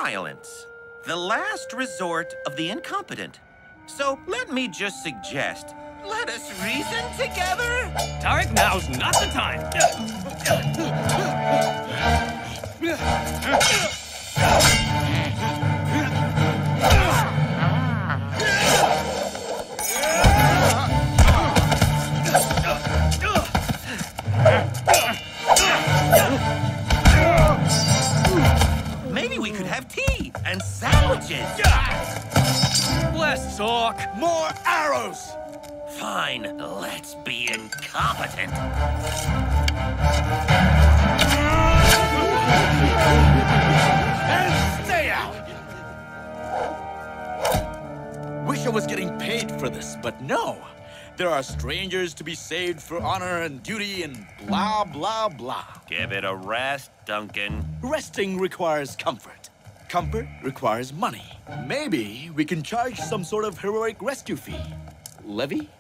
violence. The last resort of the incompetent. So let me just suggest, let us reason together? Tarek, now's not the time. Maybe we could have tea and sandwiches. Less talk, more arrows. Fine, let's be incompetent. And stay out! Wish I was getting paid for this, but no. There are strangers to be saved for honor and duty and blah, blah, blah. Give it a rest, Duncan. Resting requires comfort. Comfort requires money. Maybe we can charge some sort of heroic rescue fee. Levy?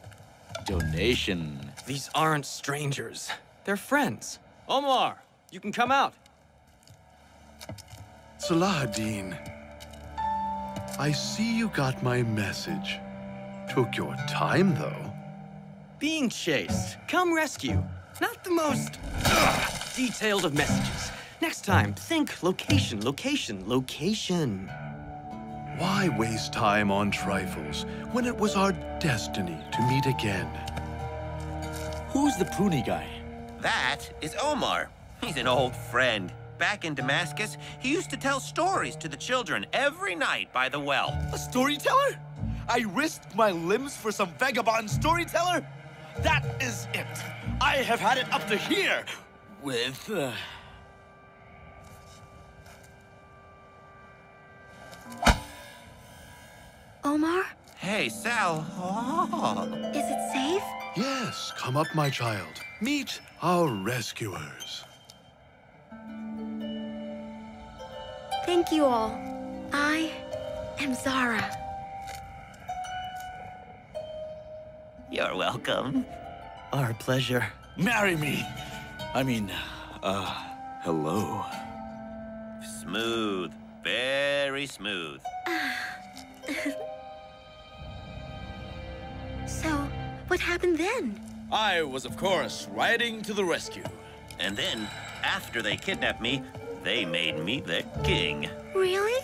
Donation. These aren't strangers. They're friends. Omar, you can come out. Saladin, I see you got my message. Took your time, though. Being chased. Come rescue. Not the most detailed of messages. Next time, think location, location, location. Why waste time on trifles when it was our destiny to meet again? Who's the pruny guy? That is Omar. He's an old friend. Back in Damascus, he used to tell stories to the children every night by the well. A storyteller? I risked my limbs for some vagabond storyteller? That is it. I have had it up to here with... Omar? Hey, Sal. Oh. Is it safe? Yes, come up, my child. Meet our rescuers. Thank you all. I am Zara. You're welcome. Our pleasure. Marry me. I mean, hello. Smooth. Very smooth. So, what happened then? I was, of course, riding to the rescue. And then, after they kidnapped me, they made me the king. Really?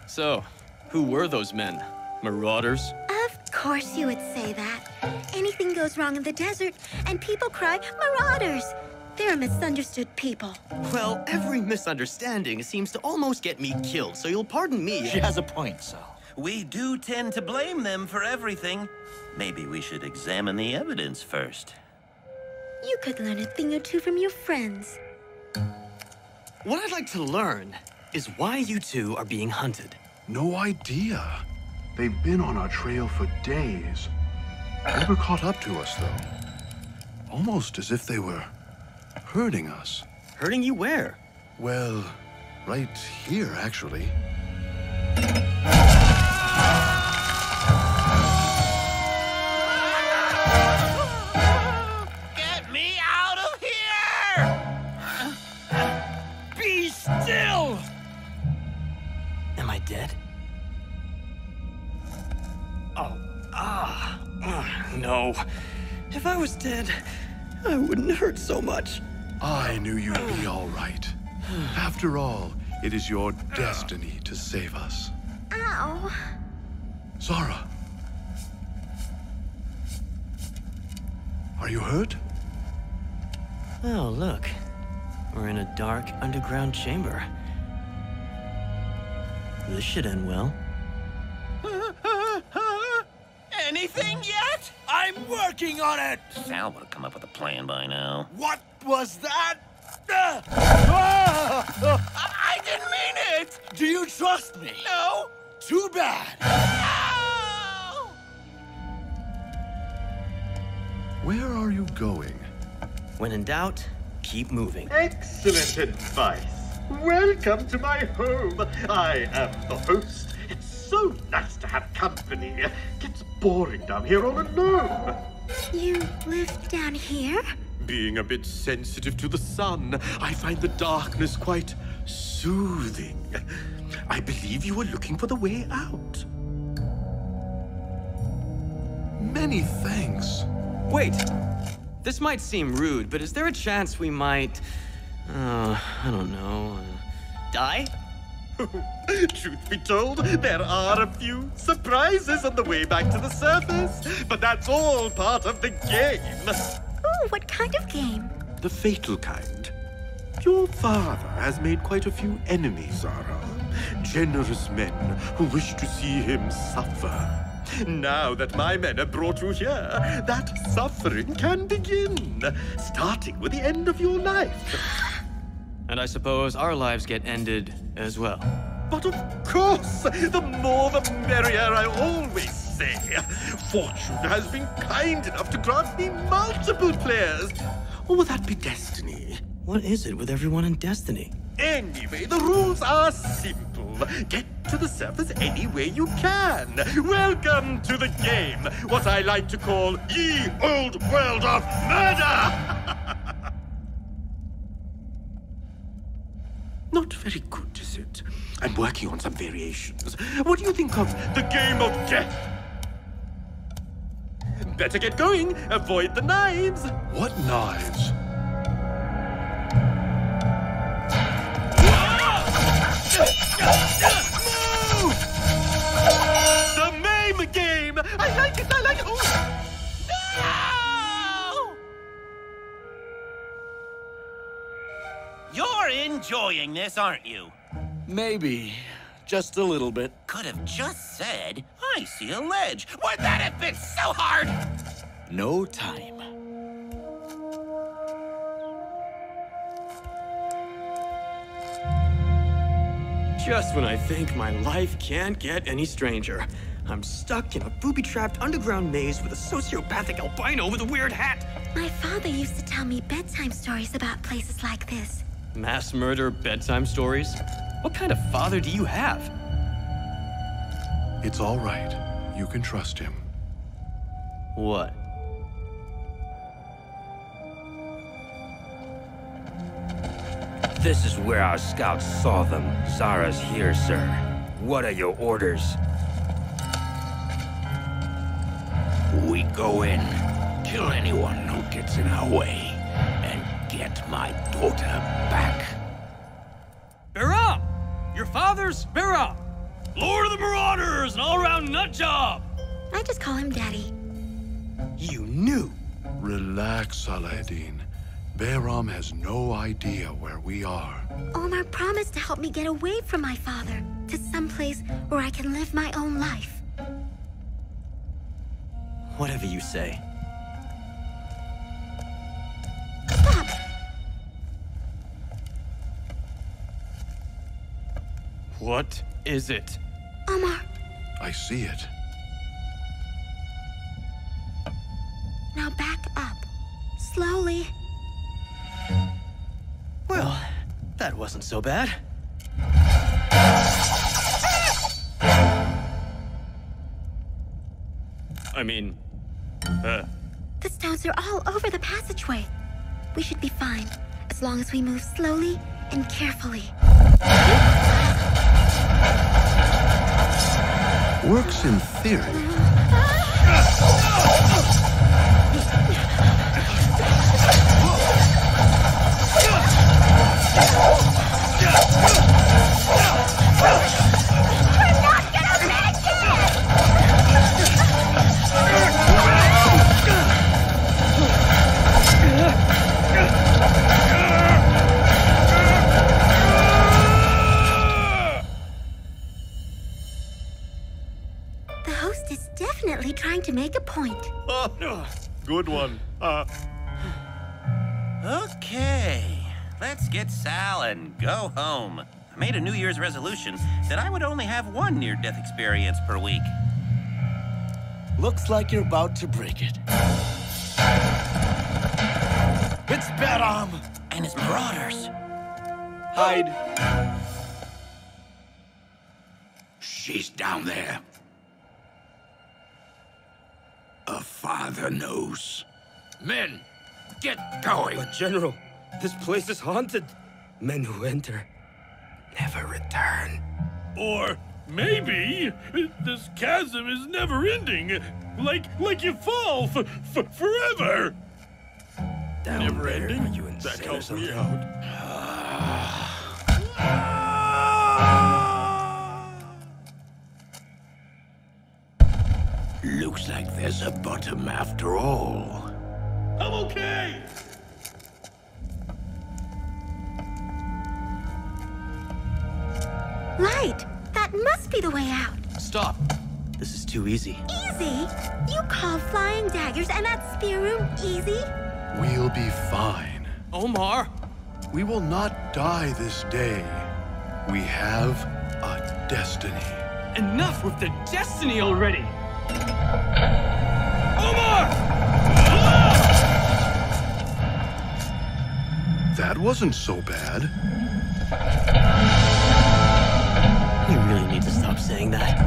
So, who were those men? Marauders? Of course you would say that. Anything goes wrong in the desert, and people cry, marauders. They're misunderstood people. Well, every misunderstanding seems to almost get me killed, so you'll pardon me. She has a point, Sal. We do tend to blame them for everything. Maybe we should examine the evidence first. You could learn a thing or two from your friends. What I'd like to learn is why you two are being hunted. No idea. They've been on our trail for days. Never caught up to us, though. Almost as if they were hurting us. Hurting you where? Well, right here, actually. Get me out of here! Be still! Am I dead? No. If I was dead, I wouldn't hurt so much. I knew you'd be all right. After all, it is your destiny to save us. Ow. Zara. Are you hurt? Oh, look. We're in a dark, underground chamber. This should end well. Anything yet? I'm working on it! Sal would have come up with a plan by now. What was that? I didn't mean it! Do you trust me? No! Too bad. No! Where are you going? When in doubt, keep moving. Excellent advice. Welcome to my home. I am the host. It's so nice to have company. Gets boring down here all alone. You live down here? Being a bit sensitive to the sun, I find the darkness quite soothing. I believe you were looking for the way out. Many thanks. Wait. This might seem rude, but is there a chance we might... I don't know... die? Truth be told, there are a few surprises on the way back to the surface, but that's all part of the game. Ooh, what kind of game? The fatal kind. Your father has made quite a few enemies, Zara. Generous men who wish to see him suffer. Now that my men have brought you here, that suffering can begin, starting with the end of your life. And I suppose our lives get ended as well. But of course, the more the merrier, I always say. Fortune has been kind enough to grant me multiple players. Or would that be destiny? What is it with everyone in Destiny? Anyway, the rules are simple. Get to the surface any way you can. Welcome to the game, what I like to call ye old world of murder! Not very good, is it? I'm working on some variations. What do you think of the game of death? Better get going. Avoid the knives. What knives? Move! The MAME game! I like it, I like it! No! You're enjoying this, aren't you? Maybe. Just a little bit. Could have just said, I see a ledge. Would that have been so hard? No time. Just when I think my life can't get any stranger, I'm stuck in a booby-trapped underground maze with a sociopathic albino with a weird hat. My father used to tell me bedtime stories about places like this. Mass murder bedtime stories? What kind of father do you have? It's all right. You can trust him. What? This is where our scouts saw them. Zara's here, sir. What are your orders? We go in, kill anyone who gets in our way, and get my daughter back. Baram! Your father's Baram! Lord of the Marauders, an all-around nut job! I just call him Daddy. You knew! Relax, Saladin. Bayram has no idea where we are. Omar promised to help me get away from my father, to someplace where I can live my own life. Whatever you say. Stop! What is it? Omar, I see it. now back up. Slowly. Well, that wasn't so bad. I mean, The stones are all over the passageway. We should be fine, as long as we move slowly and carefully. Works in theory. The host is definitely trying to make a point. Good one. Okay, let's get Sal and go home. I made a New Year's resolution that I would only have one near-death experience per week. Looks like you're about to break it. It's Baram! And his marauders. Hide. She's down there. A father knows. Men, get going. But General, this place is haunted. Men who enter, never return. Or maybe this chasm is never ending. Like you fall forever. Down Never there, ending? are you insane That or helps me something? out. Looks like there's a bottom after all. I'm okay. Light! That must be the way out. Stop. This is too easy. Easy? You call flying daggers and that spear room easy? We'll be fine. Omar! We will not die this day. We have a destiny. Enough with the destiny already! Omar! That wasn't so bad. You really need to stop saying that.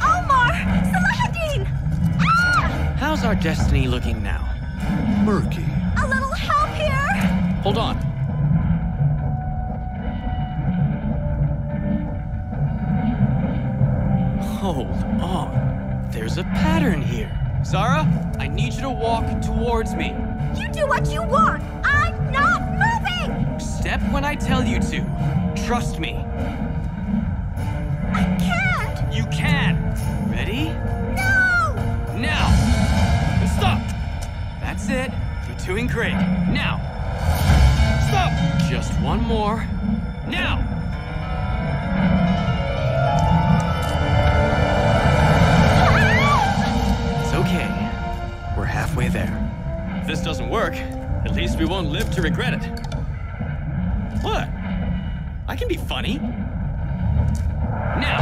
Omar! Saladin! Ah! How's our destiny looking now? Murky. A little help here! Hold on. Hold on. There's a pattern here. Zara, I need you to walk towards me. You do what you want! I'm not moving! Step when I tell you to. Trust me. I can't! You can. Ready? No! Now! And stop! That's it. You're doing great. Now! Stop! Just one more. Now! It's okay. We're halfway there. If this doesn't work, at least we won't live to regret it. What? I can be funny. Now!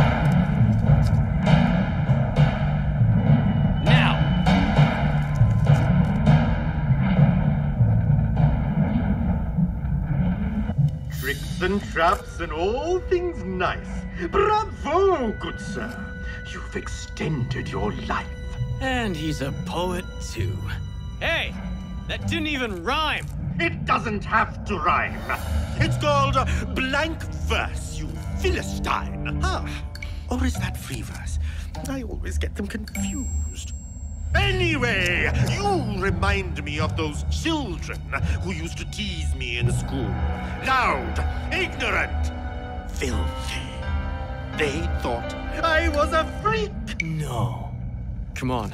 Now! Tricks and traps and all things nice. Bravo, good sir. You've extended your life. And he's a poet, too. Hey! That didn't even rhyme! It doesn't have to rhyme. It's called blank verse, you Philistine. Ah, or is that free verse? I always get them confused. Anyway, you remind me of those children who used to tease me in school. Loud, ignorant, filthy. They thought I was a freak. No. Come on,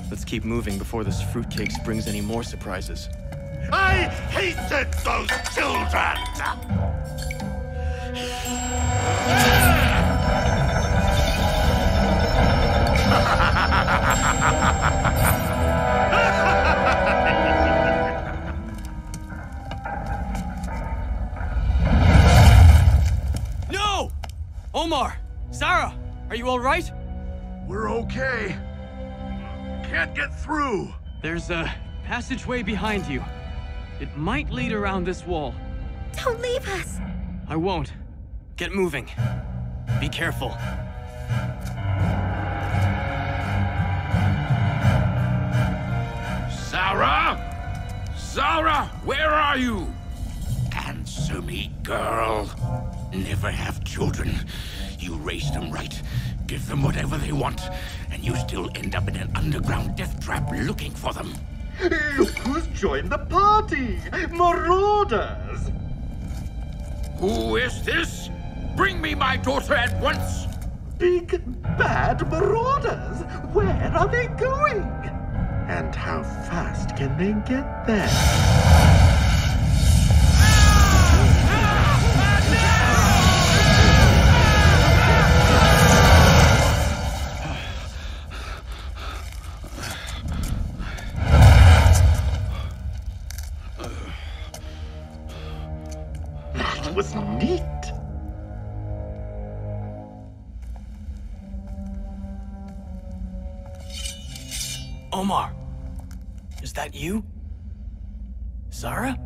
let's keep moving before this fruitcake brings any more surprises. I hated those children! No! Omar! Zara! Are you all right? We're okay. Can't get through. There's a passageway behind you. It might lead around this wall. Don't leave us! I won't. Get moving. Be careful. Zara? Zara, where are you? Answer me, girl. Never have children. You raise them right, give them whatever they want, and you still end up in an underground death trap looking for them. Look who's joined the party! Marauders! Who is this? Bring me my daughter at once! Big, bad marauders! Where are they going? And how fast can they get there? That was neat! Omar! Is that you? Zara?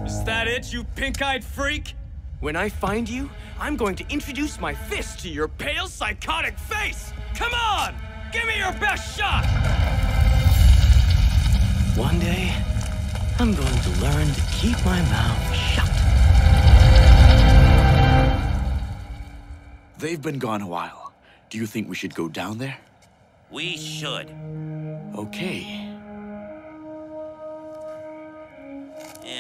Is that it, you pink-eyed freak? When I find you, I'm going to introduce my fist to your pale, psychotic face! Come on! Give me your best shot! One day, I'm going to learn to keep my mouth shut. They've been gone a while. Do you think we should go down there? We should. Okay.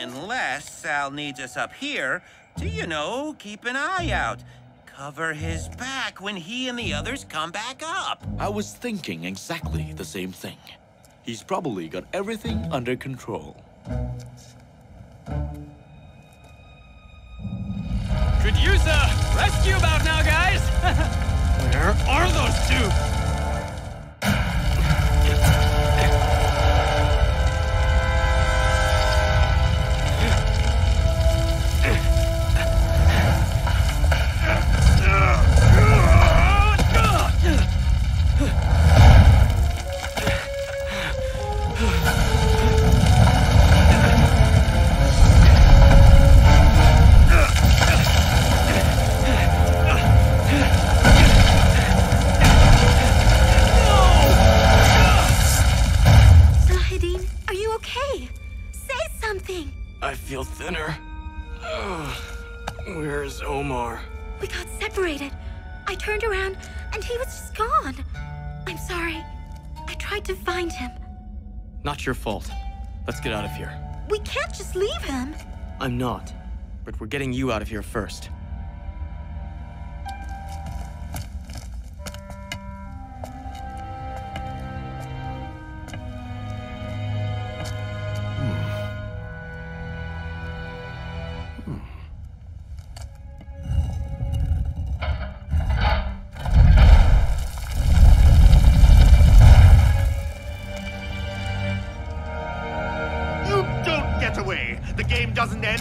Unless Sal needs us up here to, you know, keep an eye out. Cover his back when he and the others come back up. I was thinking exactly the same thing. He's probably got everything under control. Could use a rescue about now, guys! Where are those two? I feel thinner. Where's Omar? We got separated. I turned around and he was just gone. I'm sorry. I tried to find him. Not your fault. Let's get out of here. We can't just leave him. I'm not. But we're getting you out of here first.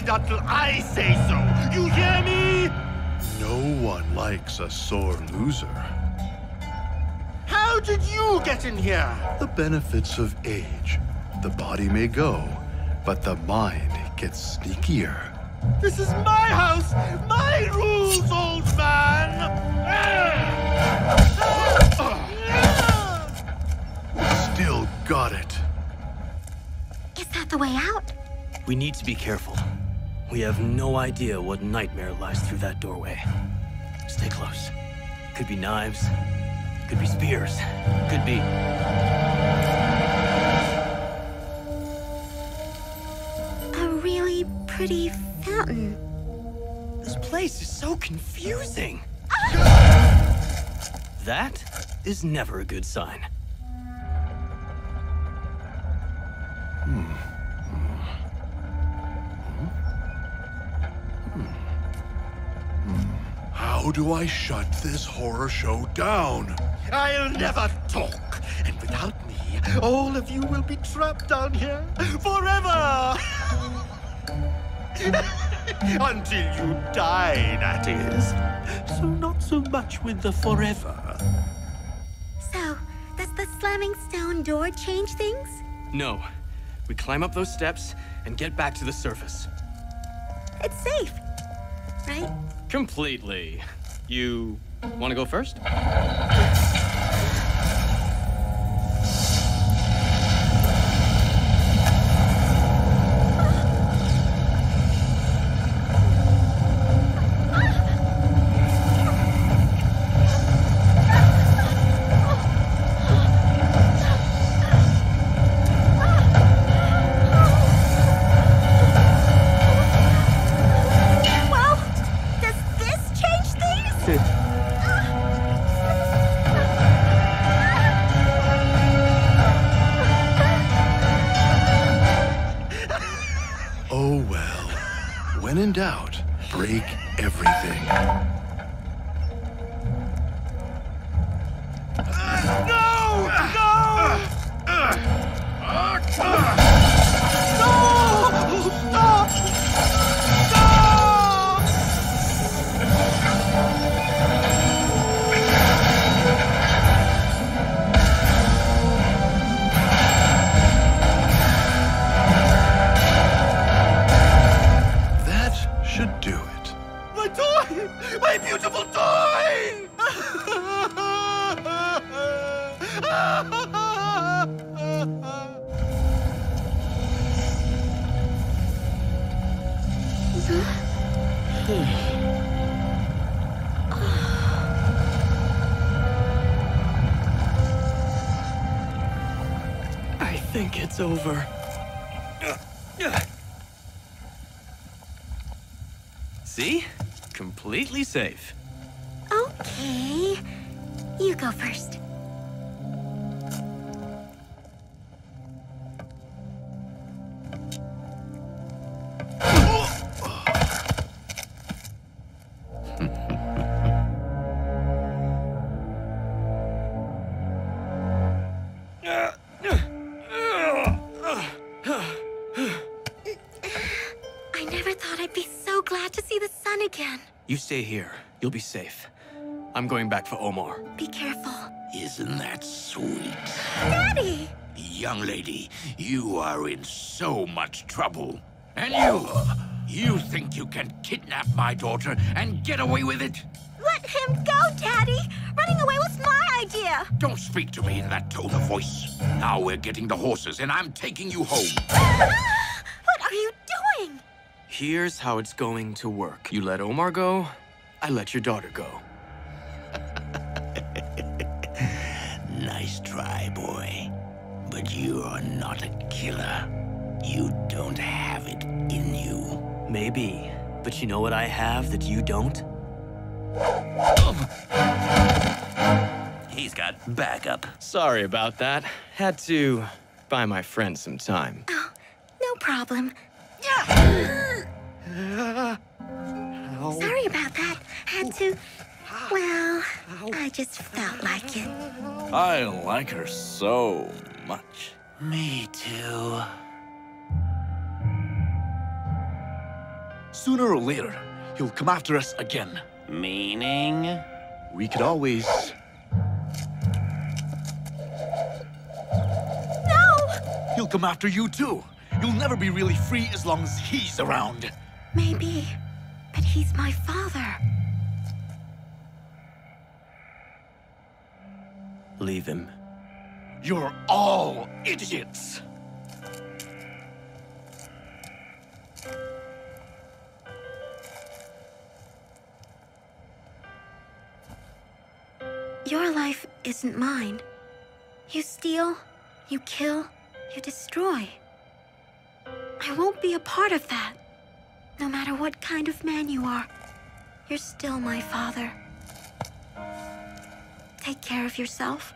Until I say so. You hear me? No one likes a sore loser. How did you get in here? The benefits of age. The body may go, but the mind gets sneakier. This is my house, my rules, old man! Still got it. Is that the way out? We need to be careful. We have no idea what nightmare lies through that doorway. Stay close. Could be knives. Could be spears. Could be... a really pretty fountain. This place is so confusing. That is never a good sign. How do I shut this horror show down? I'll never talk, and without me, all of you will be trapped down here forever! Until you die, that is. So not so much with the forever. So, does the slamming stone door change things? No. We climb up those steps and get back to the surface. It's safe, right? Completely. You want to go first? Oh well. When in doubt, break everything. No! No! Stop! Should do it. My toy! My My beautiful toy! I think it's over. See? Completely safe. Okay. You go first. I never thought I'd be so glad to see the sun again. You stay here. You'll be safe. I'm going back for Omar. Be careful. Isn't that sweet? Daddy! Young lady, you are in so much trouble. And you think you can kidnap my daughter and get away with it? Let him go, Daddy! Running away was my idea! Don't speak to me in that tone of voice. Now we're getting the horses and I'm taking you home. What are you doing? Here's how it's going to work. You let Omar go, I let your daughter go. Nice try, boy. But you are not a killer. You don't have it in you. Maybe, but you know what I have that you don't? He's got backup. Sorry about that. Had to buy my friend some time. Oh, no problem. Sorry about that. Had to... Well, I just felt like it. I like her so much. Me too. Sooner or later, he'll come after us again. Meaning? We could always... No! He'll come after you too. You'll never be really free as long as he's around. Maybe, but he's my father. Leave him. You're all idiots. Your life isn't mine. You steal, you kill, you destroy. I won't be a part of that. No matter what kind of man you are, you're still my father. Take care of yourself.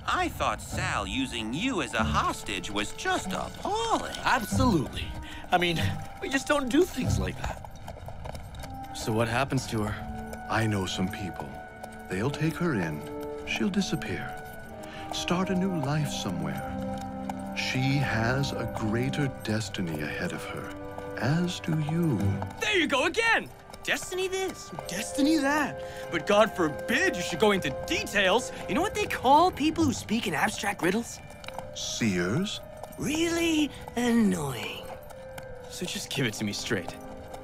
I thought Sal using you as a hostage was just appalling. Absolutely. I mean, we just don't do things like that. So what happens to her? I know some people. They'll take her in. She'll disappear. Start a new life somewhere. She has a greater destiny ahead of her, as do you. There you go again! Destiny this, destiny that. But God forbid you should go into details. You know what they call people who speak in abstract riddles? Seers? Really annoying. So just give it to me straight.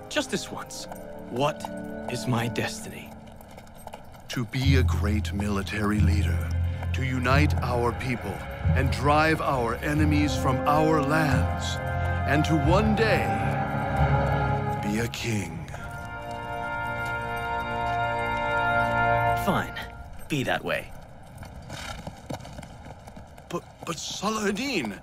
Just this once. What is my destiny? To be a great military leader, to unite our people and drive our enemies from our lands, and to one day be a king. Fine. Be that way. But Saladin,